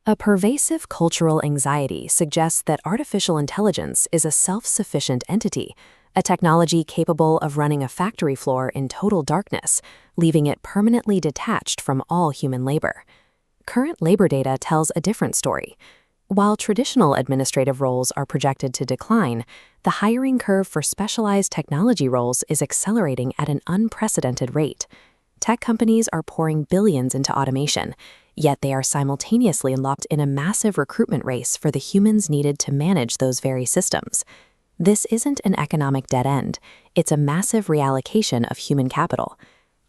A pervasive cultural anxiety suggests that artificial intelligence is a self-sufficient entity, a technology capable of running a factory floor in total darkness, leaving it permanently detached from all human labor. Current labor data tells a different story. While traditional administrative roles are projected to decline, the hiring curve for specialized technology roles is accelerating at an unprecedented rate. Tech companies are pouring billions into automation, yet they are simultaneously locked in a massive recruitment race for the humans needed to manage those very systems. This isn't an economic dead end, it's a massive reallocation of human capital.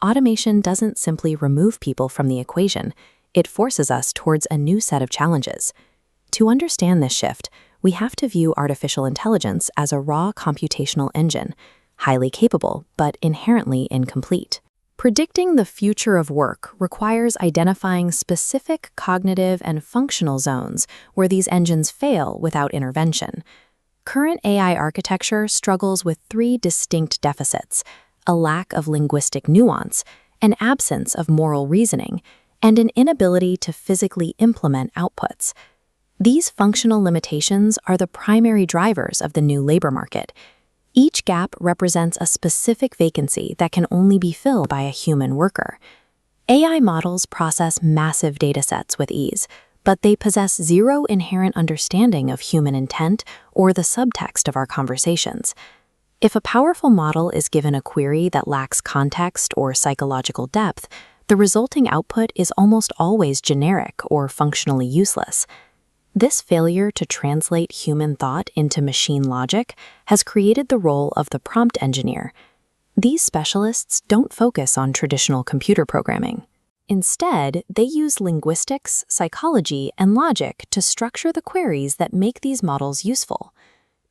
Automation doesn't simply remove people from the equation, it forces us towards a new set of challenges. To understand this shift, we have to view artificial intelligence as a raw computational engine, highly capable but inherently incomplete. Predicting the future of work requires identifying specific cognitive and functional zones where these engines fail without intervention. Current AI architecture struggles with three distinct deficits: a lack of linguistic nuance, an absence of moral reasoning, and an inability to physically implement outputs. These functional limitations are the primary drivers of the new labor market. Each gap represents a specific vacancy that can only be filled by a human worker. AI models process massive datasets with ease, but they possess zero inherent understanding of human intent or the subtext of our conversations. If a powerful model is given a query that lacks context or psychological depth, the resulting output is almost always generic or functionally useless. This failure to translate human thought into machine logic has created the role of the prompt engineer. These specialists don't focus on traditional computer programming. Instead, they use linguistics, psychology, and logic to structure the queries that make these models useful.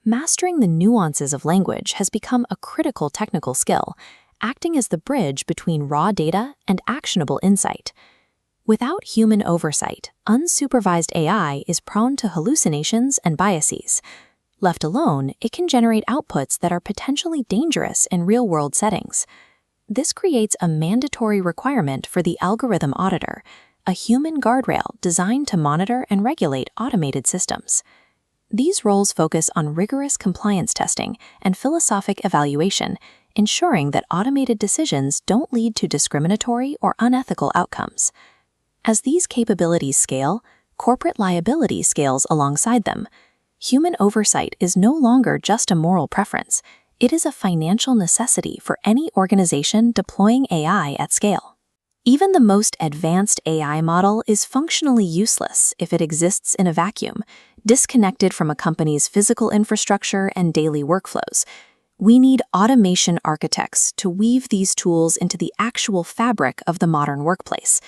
Mastering the nuances of language has become a critical technical skill, acting as the bridge between raw data and actionable insight. Without human oversight, unsupervised AI is prone to hallucinations and biases. Left alone, it can generate outputs that are potentially dangerous in real-world settings. This creates a mandatory requirement for the algorithm auditor, a human guardrail designed to monitor and regulate automated systems. These roles focus on rigorous compliance testing and philosophic evaluation, ensuring that automated decisions don't lead to discriminatory or unethical outcomes. As these capabilities scale, corporate liability scales alongside them. Human oversight is no longer just a moral preference, it is a financial necessity for any organization deploying AI at scale. Even the most advanced AI model is functionally useless if it exists in a vacuum, disconnected from a company's physical infrastructure and daily workflows. We need automation architects to weave these tools into the actual fabric of the modern workplace.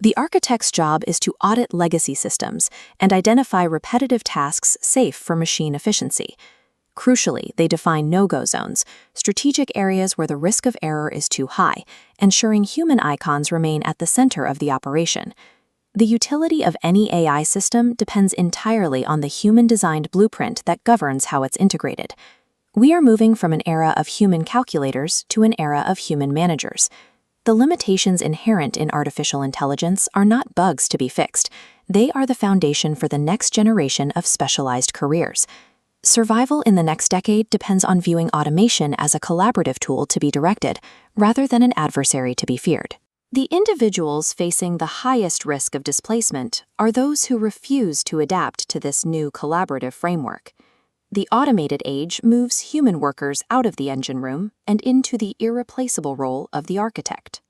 The architect's job is to audit legacy systems and identify repetitive tasks safe for machine efficiency. Crucially, they define no-go zones, strategic areas where the risk of error is too high, ensuring human icons remain at the center of the operation. The utility of any AI system depends entirely on the human-designed blueprint that governs how it's integrated. We are moving from an era of human calculators to an era of human managers. The limitations inherent in artificial intelligence are not bugs to be fixed. They are the foundation for the next generation of specialized careers. Survival in the next decade depends on viewing automation as a collaborative tool to be directed, rather than an adversary to be feared. The individuals facing the highest risk of displacement are those who refuse to adapt to this new collaborative framework. The automated age moves human workers out of the engine room and into the irreplaceable role of the architect.